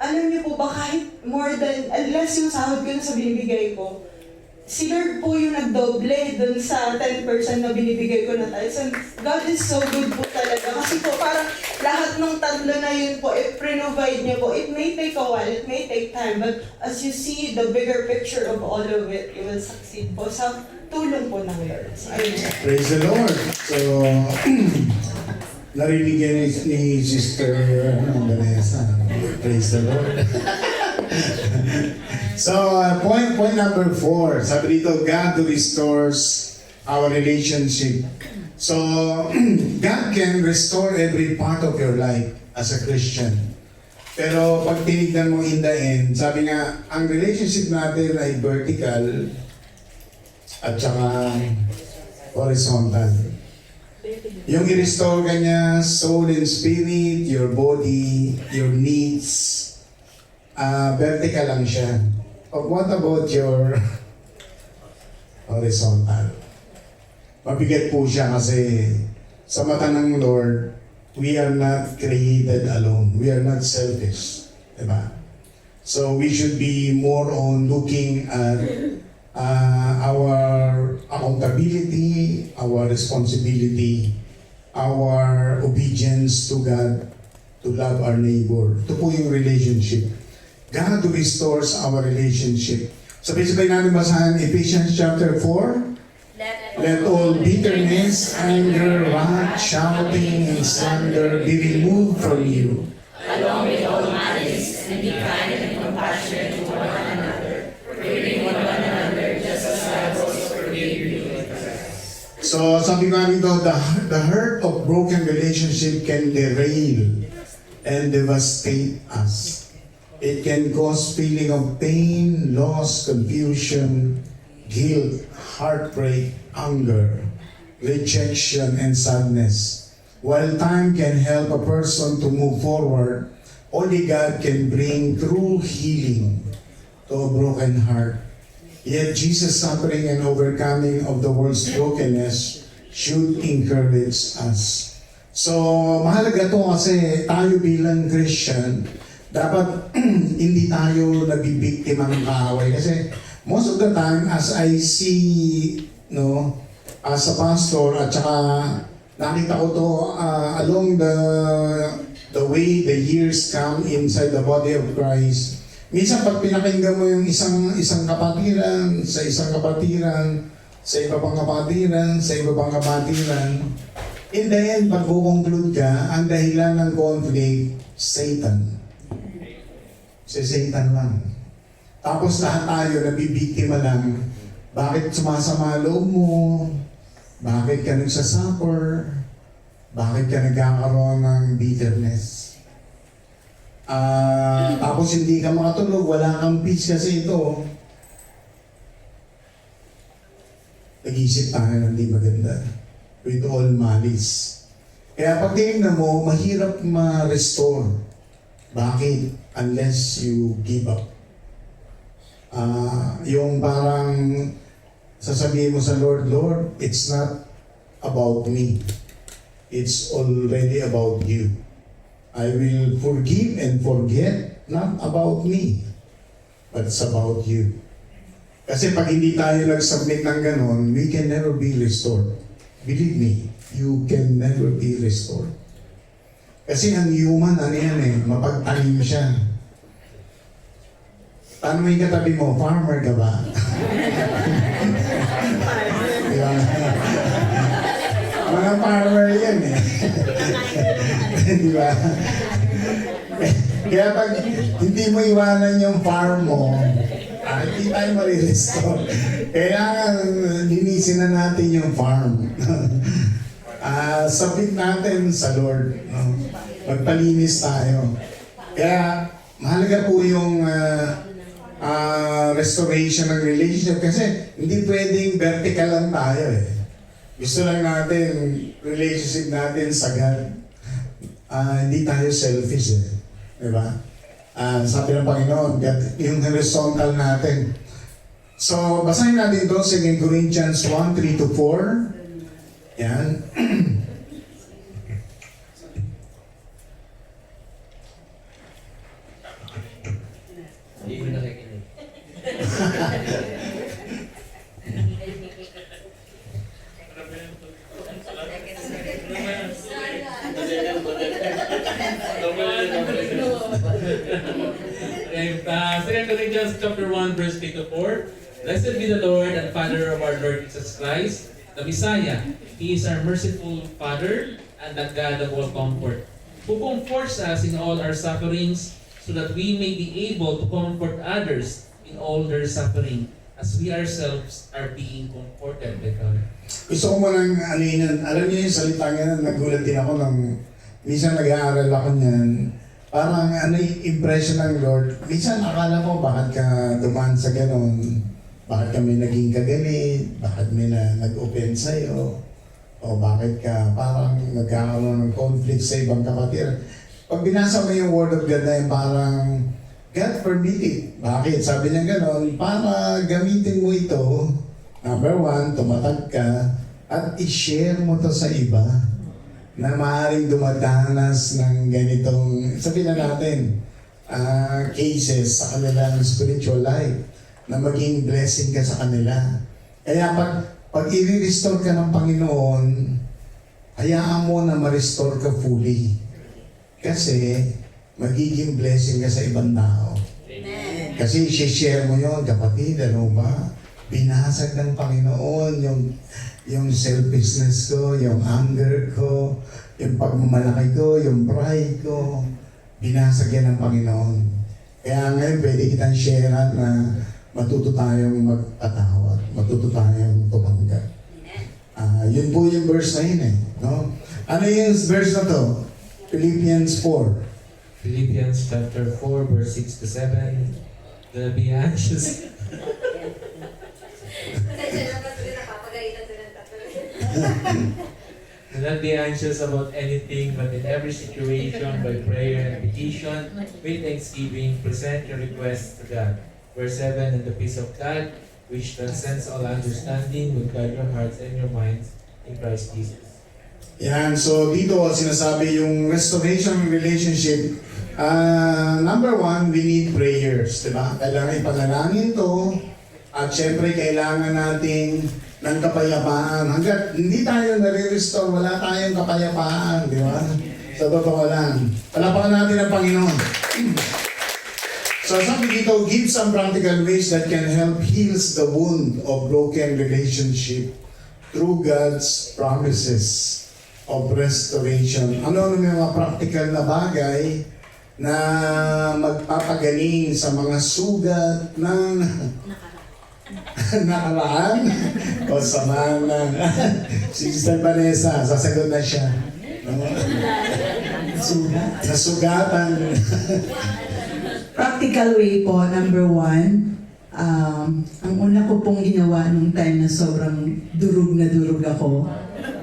Alam niyo po ba, kahit more than, less yung sahod ko na sa binibigay ko, si Lord po yung nagdoble dun sa 10% na binibigay ko na tithes. And God is so good po talaga. Kasi po parang lahat ng tatlo na yun po, i-provide niya po. It may take a while, it may take time, but as you see the bigger picture of all of it, you will succeed po sa tulong po ng Lord. So, ayun. Praise the Lord. So, narinig yan ni Sister Vanessa. Praise the Lord. So, point number 4. Sabi dito, God restores our relationship. So, God can restore every part of your life as a Christian. Pero pag tinignan mo in the end, sabi nga, ang relationship natin ay vertical at saka horizontal. Yung i-restore ka niya, soul and spirit, your body, your needs, vertical lang siya. But what about your horizontal? Mabigat po siya kasi sa mata ng Lord, we are not created alone. We are not selfish. Diba? So we should be more on looking at our accountability, our responsibility, our obedience to God, to love our neighbor. Ito po yung relationship. God restores our relationship. So basically natin basahan Ephesians chapter 4. Let all bitterness, anger, wrath, shouting, and slander be removed from you. Along with all malice, and be kind and compassionate to one another, forgiving one another just as God also forgave you. So sabi nga rito, the hurt of broken relationship can derail and devastate us. It can cause feeling of pain, loss, confusion, guilt, heartbreak, anger, rejection, and sadness. While time can help a person to move forward, only God can bring true healing to a broken heart. Yet Jesus' suffering and overcoming of the world's brokenness should encourage us. So, mahalaga to kasi tayo bilang Christian, dapat hindi tayo nabibiktimang kaaway. Kasi most of the time, as I see, as a pastor, at saka nakita ko to along the way the years come inside the body of Christ. Minsan pag pinakinggan mo yung isang kapatiran, sa isang kapatiran, sa iba pang kapatiran, sa iba pang kapatiran, in the end, pag conclude ka, ang dahilan ng conflict, Satan. Si Satan lang. Tapos lahat tayo nabibiktima lang. Bakit sumasama loob mo? Bakit ka nagsasuffer? Bakit ka nagkakaroon ng bitterness? Tapos hindi ka makatulog, wala kang peace kasi ito. Nag-isip tayo ng di maganda. With all malice. Kaya pag tingnan mo, mahirap ma-restore. Bakit? Unless you give up. Yung parang sasabihin mo sa Lord, Lord, it's not about me. It's already about you. I will forgive and forget, not about me, but it's about you. Kasi pag hindi tayo nag-submit ng ganon, we can never be restored. Believe me, you can never be restored. Kasi ang human, mapagtanim siya. Paano may katabi mo? Farmer ka ba? Diba? Mga farmer yan Diba? Kaya pag hindi mo iwanan yung farm mo, hindi tayo marirestore. Kaya linisin na natin yung farm. Submit natin sa Lord. Magpalinis tayo. Kaya mahalaga po yung restoration ng relationship kasi hindi pwedeng vertical lang tayo Gusto lang natin, relationship natin sa God. Hindi tayo selfish eh. Diba? Sabi ng Panginoon, yung horizontal natin. So, basahin natin ito, 2 Corinthians 1, 3-4. Yan. Hindi ko nakikinig. Okay, 2 Corinthians chapter 1, verse 3-4. Blessed be the Lord and Father of our Lord Jesus Christ, the Messiah. He is our merciful Father and the God of all comfort, who comforts us in all our sufferings, so that we may be able to comfort others in all their suffering, as we ourselves are being comforted by God. Gusto ko munang alinin, alam niyo yung salita nga, nagulat din ako nang minsan nag-aaral ako niyan. Parang ano yung impression ng Lord, minsan akala ko bakit ka dumaan sa ganon, bakit kami naging kagalit, bakit may nag-open sa'yo, o bakit ka parang nagkakaroon ng conflict sa ibang kapatid. Pag binasa mo yung Word of God na yun, parang God permitted. Bakit? Sabi niya ganon, para gamitin mo ito, number 1, tumatag ka, at i-share mo to sa iba na maaaring dumadanas ng ganitong, sabihin na natin, cases sa kanilang spiritual life na maging blessing ka sa kanila. Kaya pag i-restore ka ng Panginoon, hayaan mo na ma-restore ka fully. Kasi magiging blessing ka sa ibang tao. Amen. Kasi i-share mo yun, kapatid, ano ba? Binasag ng Panginoon yung selfishness ko, yung anger ko, yung pagmamalaki ko, yung pride ko. Binasag yan ng Panginoon. Kaya ngayon pwede kitang share na matuto tayong magpatawad, matuto tayong tumanggap. Yun po yung verse na yun eh. No? Ano yung verse na to? Philippians 4. Philippians chapter 4, verse 6-7. Do not be anxious. Do not be anxious about anything, but in every situation, by prayer and petition, with thanksgiving, present your requests to God. Verse 7, and the peace of God, which transcends all understanding, will guard your hearts and your minds in Christ Jesus. Yan, so dito sinasabi yung restoration relationship. Number 1, we need prayers, di ba? Kailangan ipanalangin to, at syempre kailangan natin ng kapayapaan. Hanggat hindi tayo nare-restore, wala tayong kapayapaan, di ba? Sa totoo lang. Palapakan natin ang Panginoon. So sabi dito, give some practical ways that can help heals the wound of broken relationship through God's promises of restoration. Ano yung mga practical na bagay na magpapagaling sa mga sugat ng nakaraan o sama ng Sister Vanessa, sasagot na siya. Nasugatan. Practical way po, number 1, ang una ko pong ginawa nung time na sobrang durug ako,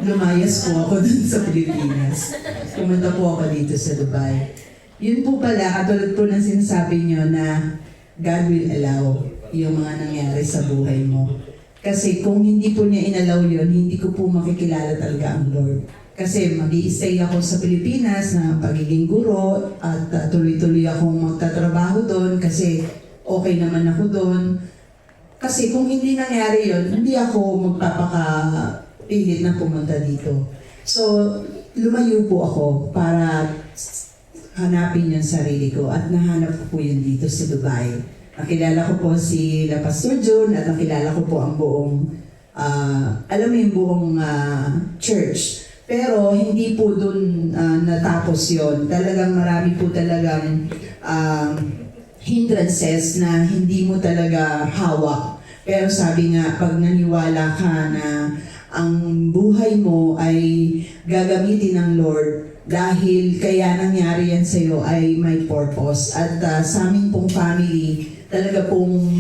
lumayas po ako dun sa Pilipinas. Pumunta po ako dito sa Dubai. Yun po pala, katulad po ng sinasabi nyo na God will allow yung mga nangyari sa buhay mo. Kasi kung hindi po niya inalaw yun, hindi ko po makikilala talaga ang Lord. Kasi mag-i-stay ako sa Pilipinas na pagiging guro at tuloy-tuloy akong magtatrabaho doon kasi okay naman ako doon. Kasi kung hindi nangyari yun, hindi ako magpapakapilit na pumunta dito. So, lumayo po ako para hanapin yung sarili ko at nahanap ko po yun dito sa Dubai. Nakilala ko po si La Pastor June at nakilala ko po ang buong, alam mo yung buong church. Pero hindi po dun natapos yon. Talagang marami po talagang hindrances na hindi mo talaga hawak. Pero sabi nga, pag naniwala ka na ang buhay mo ay gagamitin ng Lord dahil kaya nangyari yan sa'yo ay may purpose. At sa aming pong family, talaga pong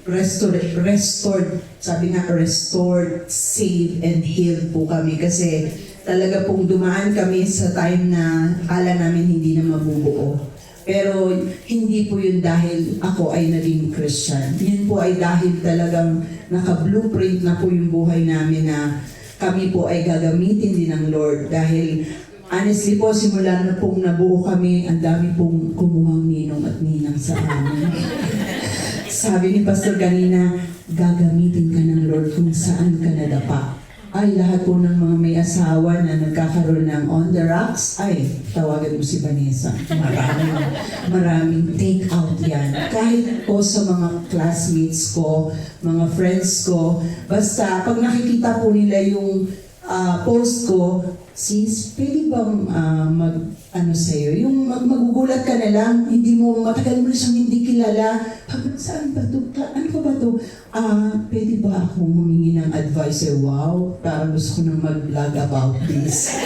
restored, sabi nga restored, saved, and healed po kami kasi talaga pong dumaan kami sa time na akala namin hindi na mabubuo. Pero hindi po yun dahil ako ay naging Christian. Yun po ay dahil talagang naka-blueprint na po yung buhay namin na kami po ay gagamitin din ng Lord. Dahil honestly po, simula na pong nabuo kami, ang dami pong kumuhang ninong at ninang sa amin. Sabi ni Pastor kanina, gagamitin ka ng Lord kung saan ka nadapa. Ay, lahat po ng mga may asawa na nagkakaroon ng on the rocks, ay, tawagan mo si Vanessa. Maraming take out yan. Kahit po sa mga classmates ko, mga friends ko, basta pag nakikita po nila yung post ko, sis, pwede bang sa'yo? Yung magugulat ka na lang, hindi mo, matagal mo na siyang hindi kilala. Saan ba ito? Ano pa ba ito? Pwede ba akong humingi ng advice? Wow, parang gusto ko nang mag-vlog about this.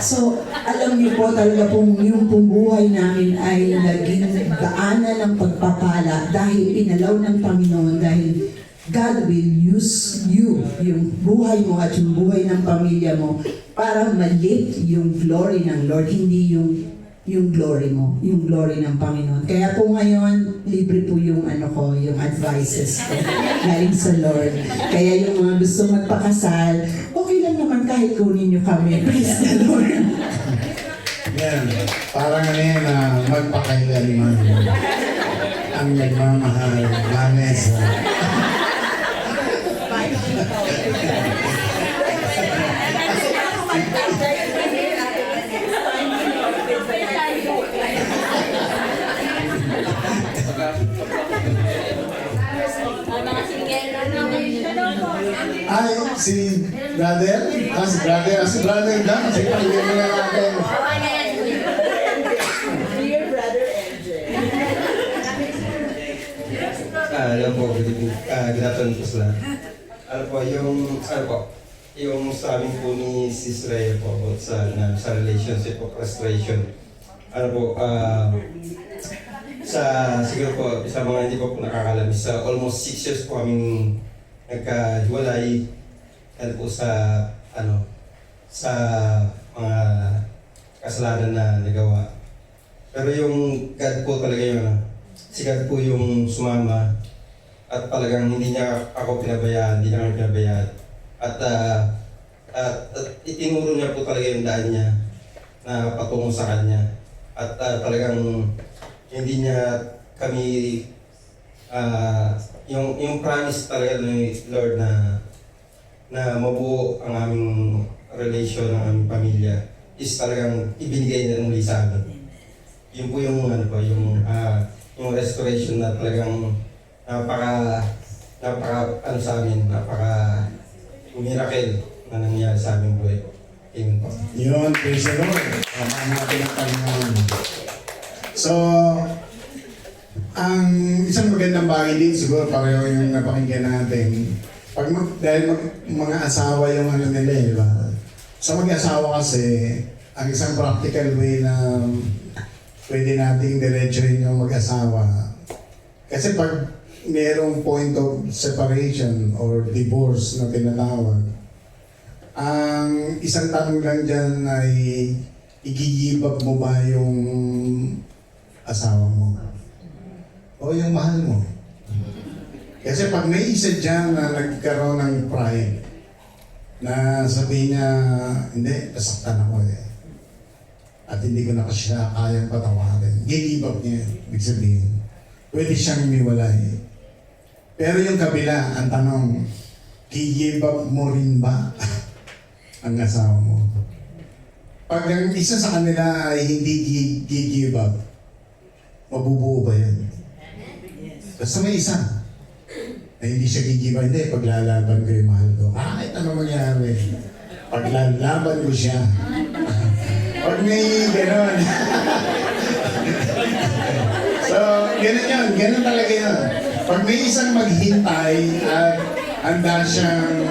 So, alam niyo po talaga pong yung pong buhay namin ay naging daanan ng pagpapala dahil inalaw ng Panginoon, dahil God will use you, yung buhay mo at yung buhay ng pamilya mo para ma-lift yung glory ng Lord, hindi yung glory mo, yung glory ng Panginoon. Kaya po ngayon, libre po yung yung advices ko galing sa Lord. Kaya yung mga gusto magpakasal, okay lang naman kahit kunin nyo kami. Praise the Lord. Yan, parang magpakailanman ang nagmamahal, Vanessa. Ay, si brother? Si brother na. Sige, pakinggan mo na natin. Dear Brother MJ. Alam po, good afternoon po sila. Yung sabi po ni Sis Rhea po about sa relationship of restoration. Siguro po, sa mga hindi po nakakalam, sa almost 6 years po kaming nagkahiwalay po sa mga kasalanan na nagawa. Pero yung God po talaga si God po yung sumama at talagang hindi niya ako pinabayaan, hindi niya kami pinabayaan. At itinuro niya po talaga yung daan niya na patungo sa Kanya. At talagang hindi niya kami yung promise talaga ni Lord na mabuo ang aming relation, ang aming pamilya is talagang ibinigay niya muli sa amin. Yun po yung yung restoration na talagang napaka sa amin, napaka miracle na nangyari sa aming buhay. Amen po. Yun, praise the Lord. Tama natin ang Panginoon. So, ang isang magandang bagay din, siguro pareho yung napakinggan natin. Dahil mga asawa yung nila, di ba? Sa mag-asawa kasi, ang isang practical way na pwede nating diretsuhin yung mag-asawa. Kasi pag merong point of separation or divorce na tinatawag, ang isang tanong lang dyan ay i-give up mo ba yung asawa mo? O yung mahal mo? Kasi pag may isa dyan na nagkaroon ng pride, na sabihin niya, hindi, nasaktan ako eh. At hindi ko na siya kayang patawarin. I-give up niya, ibig sabihin. Pwede siyang umiwalay. Pero yung kabila, ang tanong, i-give up mo rin ba ang asawa mo? Pag ang isa sa kanila ay hindi i-give up, mabubuo ba yan? Basta may isa na hindi siya gigiba, hindi, paglalaban ko yung mahal ko. Kahit ano mangyari, paglalaban ko siya. Pag may gano'n. So, gano'n yun, gano'n talaga yun. Pag may isang maghintay at handa siyang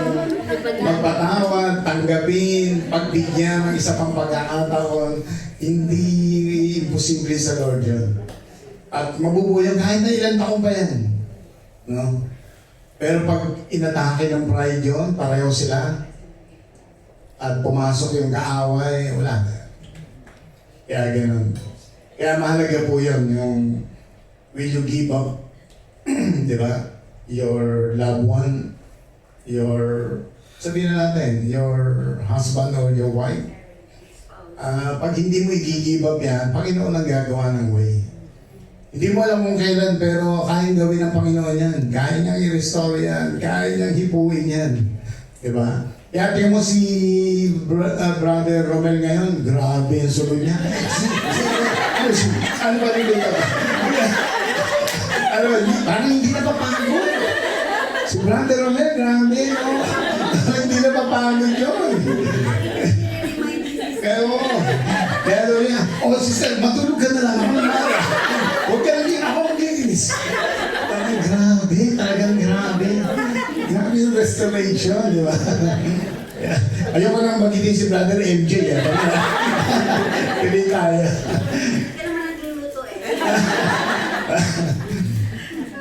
magpatawad, tanggapin, pagbigyan ng isa pang pagkakataon, hindi imposible sa Lord yun. At mabubuhay kahit na ilang taon pa yan. No? Pero pag inatake ng pride yun, pareho sila. At pumasok yung kaaway, wala na. Kaya ganun. Kaya mahalaga po yun, yung will you give up, di ba? Your loved one, sabihin na natin, your husband or your wife. Pag hindi mo i-give up yan, Panginoon ang gagawa ng way. Hindi mo alam kung kailan, pero kayang gawin ng Panginoon yan. Kaya niyang i-restore yan. Kaya niyang hipuin yan. Diba? Kaya tingnan mo si Brother Romel ngayon, grabe ang sunod niya. Ano ba rin ito? Parang hindi napapagod. Si Brother Romel, grabe, no? Hindi napapagod yun. Kaya doon niya, sister, matulog ka na lang ako ng araw. Huwag ka lang din ako maglinis. Talagang grabe. Grabe yung restoration, di ba? Ayoko nang magitin si Brother MJ. Hindi kaya. Hindi naman nagluluto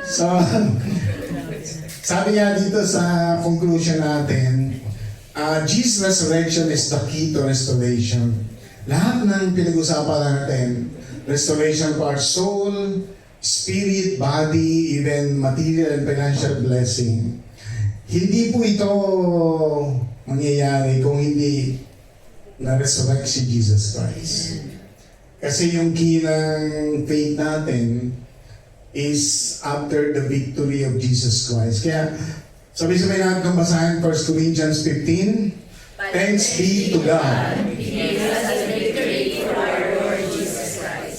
So, sabi nga dito sa conclusion natin, Jesus' resurrection is the key to restoration. Lahat ng pinag-usapan natin, restoration for our soul, spirit, body, even material and financial blessing. Hindi po ito mangyayari kung hindi na-resurrect si Jesus Christ. Kasi yung key ng faith natin is after the victory of Jesus Christ. Kaya, sabi-sabi natin kung basahin 1 Corinthians 15, thanks be to God.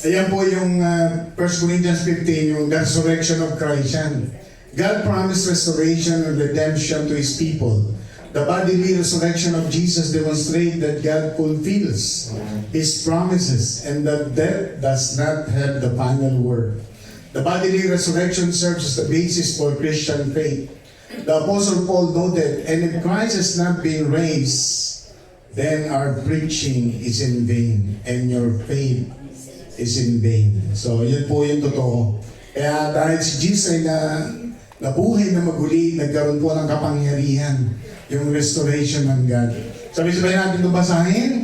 Ayan po yung 1 Corinthians 15, yung resurrection of Christ yan. God promised restoration and redemption to His people. The bodily resurrection of Jesus demonstrates that God fulfills His promises and that death does not have the final word. The bodily resurrection serves as the basis for Christian faith. The Apostle Paul noted, and if Christ has not been raised, then our preaching is in vain and your faith is in vain. So, yun po yung totoo. Kaya dahil si Jesus ay nabuhay na maguli, nagkaroon po ng kapangyarihan, yung restoration ng God. Sabi-sabihin natin ito basahin.